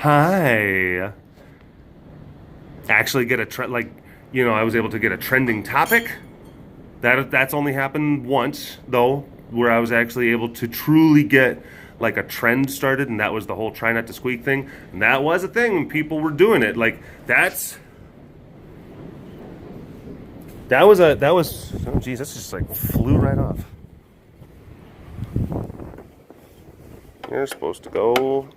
Hi. Actually get a trend, like, you know, I was able to get a trending topic. That's only happened once, though, where I was actually able to truly get like a trend started, and that was the whole try not to squeak thing. And that was a thing when people were doing it. Like that was oh geez, that's just like flew right off. You're supposed to go.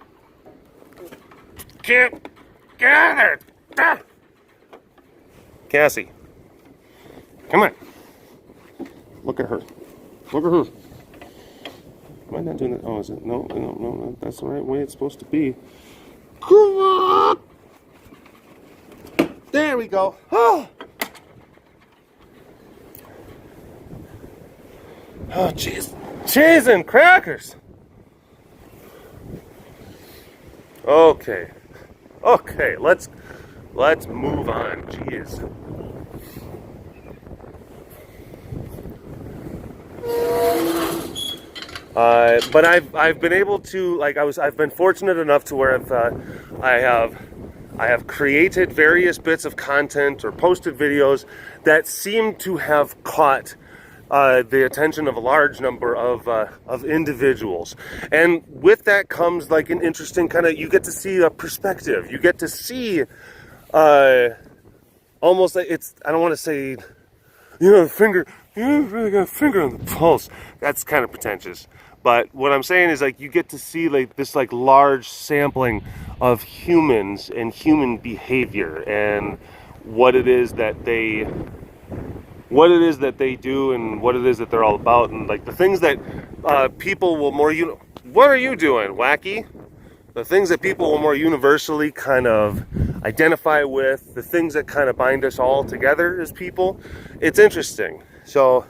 Get out of there! Ah! Cassie, come on. Look at her. Look at her. Am I not doing that? Oh, is it? No. That's the right way it's supposed to be. Come on! There we go. Oh, jeez. Cheese and crackers. Okay. Okay, let's move on. Jeez. But I've been able to, like, I've been fortunate enough to where I have created various bits of content or posted videos that seem to have caught the attention of a large number of individuals, and with that comes like an interesting kind of, you get to see a perspective. You get to see almost like, it's, I don't want to say, you know, you really got a finger on the pulse. That's kind of pretentious. But what I'm saying is, like, you get to see like this like large sampling of humans and human behavior and what it is that they do and what it is that they're all about, and like the things that people will more what are you doing, wacky? The things that people will more universally kind of identify with, the things that kind of bind us all together as people. It's interesting. So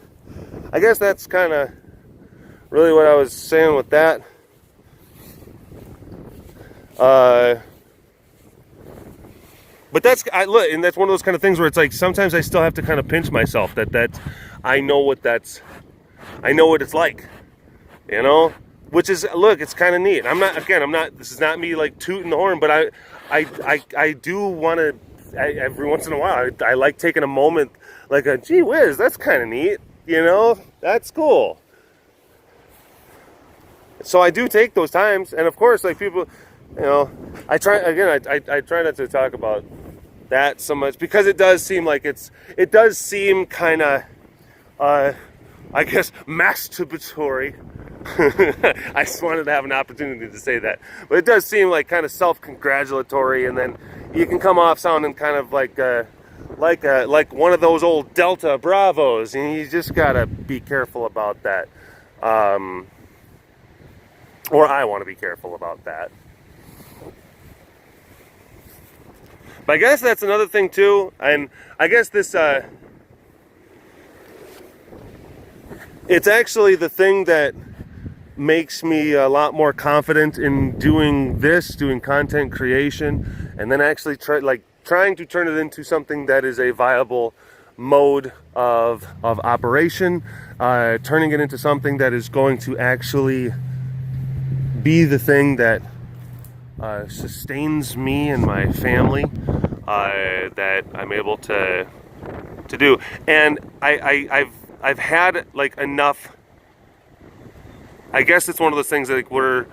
I guess that's kind of really what I was saying with that. But that's, look, and that's one of those kind of things where it's like sometimes I still have to kind of pinch myself that I know what it's like, you know, which is, look, it's kind of neat. I'm not, this is not me like tooting the horn, but I do want to, every once in a while, I like taking a moment, like a gee whiz, that's kind of neat, you know, that's cool. So I do take those times, and of course, like people, you know, I try not to talk about that so much, because it does seem like it does seem kind of, I guess, masturbatory. I just wanted to have an opportunity to say that, but it does seem like kind of self-congratulatory, and then you can come off sounding kind of like one of those old Delta Bravos, and you just gotta be careful about that. Or I want to be careful about that. But I guess that's another thing too, and I guess this, it's actually the thing that makes me a lot more confident in doing content creation, and then actually trying to turn it into something that is a viable mode of operation, turning it into something that is going to actually be the thing that sustains me and my family, that I'm able to do. And I've had like enough. I guess it's one of those things that, like, where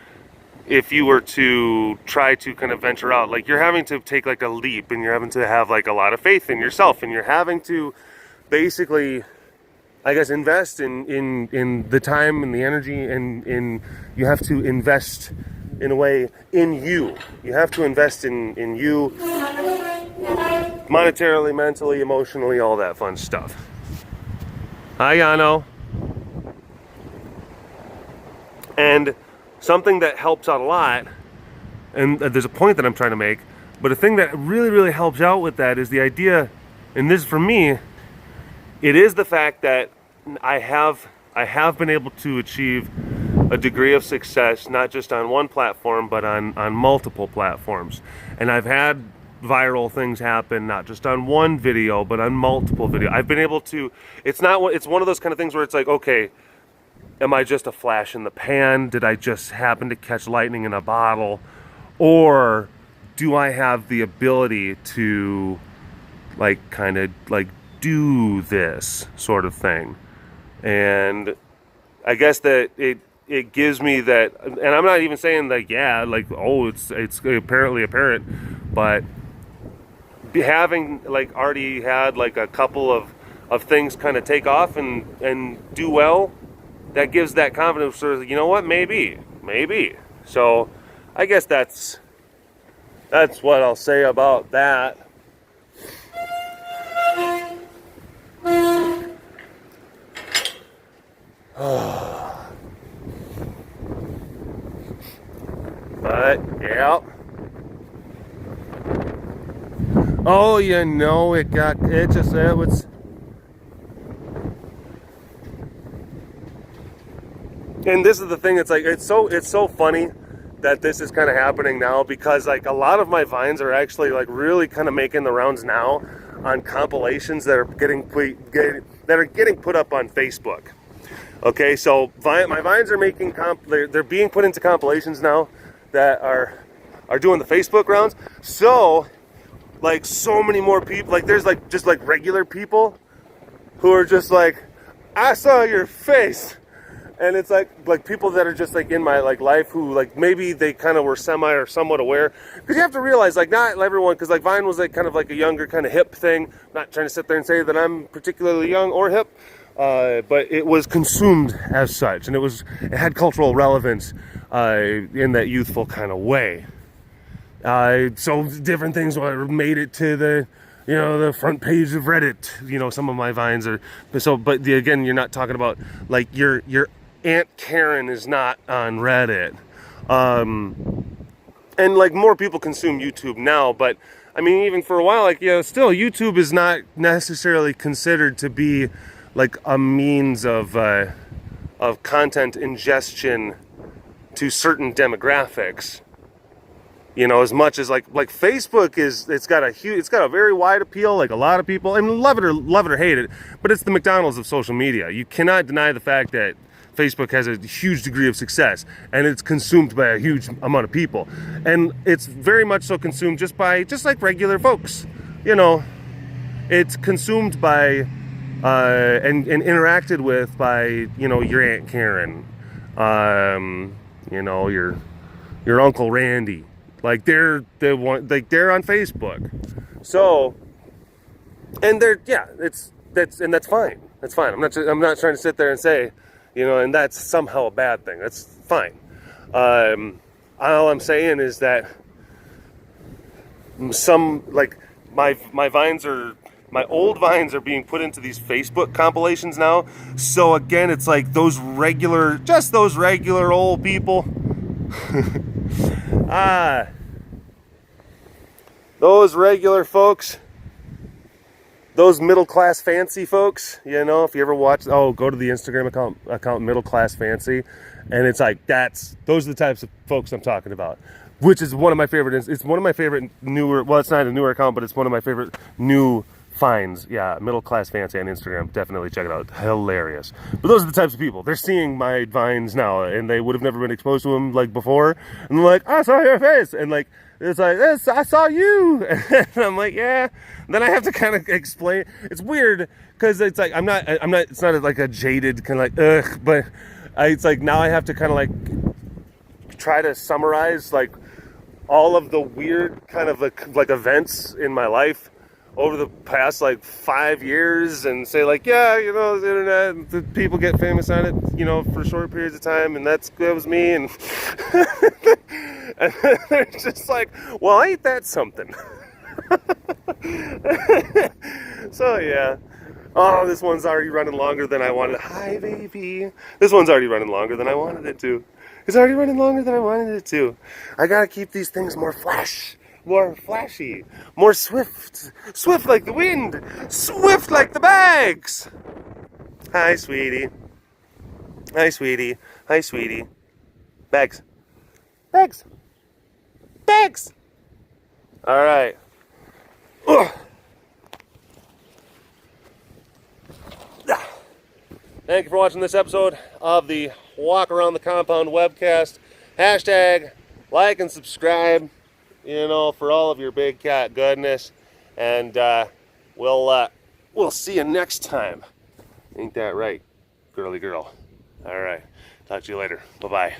if you were to try to kind of venture out, like, you're having to take like a leap, and you're having to have like a lot of faith in yourself, and you're having to basically, I guess, invest in the time and the energy, and you have to invest in a way in you. You have to invest in you monetarily, mentally, emotionally, all that fun stuff. Hi, Yano. And something that helps out a lot, and there's a point that I'm trying to make, but a thing that really, really helps out with that is the idea, and this for me, it is the fact that I have been able to achieve a degree of success, not just on one platform, but on multiple platforms. And I've had viral things happen, not just on one video, but on multiple videos. I've been able to, it's one of those kind of things where it's like, okay, am I just a flash in the pan? Did I just happen to catch lightning in a bottle? Or do I have the ability to like kind of like do this sort of thing? And I guess that it gives me that, and I'm not even saying like, yeah, like, oh, it's apparently apparent, but having like already had like a couple of things kind of take off and do well, that gives that confidence, sort of, you know what, maybe. So I guess that's what I'll say about that. But yeah. Oh, you know, it was. And this is the thing. It's like it's so funny that this is kind of happening now, because like a lot of my vines are actually like really kind of making the rounds now on compilations that are getting put up on Facebook. Okay, so my vines are making they're being put into compilations now that are doing the Facebook rounds. So like so many more people, like there's like just like regular people who are just like, I saw your face. And it's like people that are just like in my like life who like maybe they kind of were semi or somewhat aware, because you have to realize like not everyone, because like Vine was like kind of like a younger kind of hip thing. I'm not trying to sit there and say that I'm particularly young or hip, but it was consumed as such, and it had cultural relevance in that youthful kind of way. So different things made it to the front page of Reddit. Some of my vines are so, but again, you're not talking about like your Aunt Karen is not on Reddit. And like more people consume YouTube now, but I mean, even for a while, like, still YouTube is not necessarily considered to be like a means of content ingestion to certain demographics. As much as like Facebook it's got a very wide appeal. Like a lot of people, I mean, love it or hate it, but it's the McDonald's of social media. You cannot deny the fact that Facebook has a huge degree of success, and it's consumed by a huge amount of people, and it's very much so consumed just like regular folks. It's consumed by and interacted with by your Aunt Karen, your Uncle Randy. Like they're the one, like they're on Facebook. So, and that's fine. That's fine. I'm not trying to sit there and say, and that's somehow a bad thing. That's fine. All I'm saying is that some like my old vines are being put into these Facebook compilations now. So again, it's like those regular old people. Those regular folks, those middle class fancy folks, if you ever watch, go to the Instagram account Middle Class Fancy, and it's like those are the types of folks I'm talking about, which is one of my favorite. It's one of my favorite newer. Well, it's not a newer account, but it's one of my favorite new finds. Yeah, Middle Class Fancy on Instagram. Definitely check it out. Hilarious. But those are the types of people. They're seeing my vines now, and they would have never been exposed to them like before. And they're like, I saw your face, and like it's like this. I saw you, and I'm like, yeah. And then I have to kind of explain. It's weird because it's like I'm not. It's not like a jaded kind of like ugh, but it's like now I have to kind of like try to summarize like all of the weird kind of like events in my life over the past like 5 years, and say like, yeah, the internet, the people get famous on it, for short periods of time, and that was me, and and they're just like, well, ain't that something? So yeah. Oh, this one's already running longer than I wanted. Hi, baby. This one's already running longer than I wanted it to. It's already running longer than I wanted it to. I gotta keep these things more flashy, more swift like the wind, swift like the bags. Hi, sweetie. Bags. All right. Ugh. Thank you for watching this episode of the Walk Around the Compound webcast. # like and subscribe. you know, for all of your big cat goodness. And we'll see you next time. Ain't that right, girly girl? All right. Talk to you later. Bye-bye.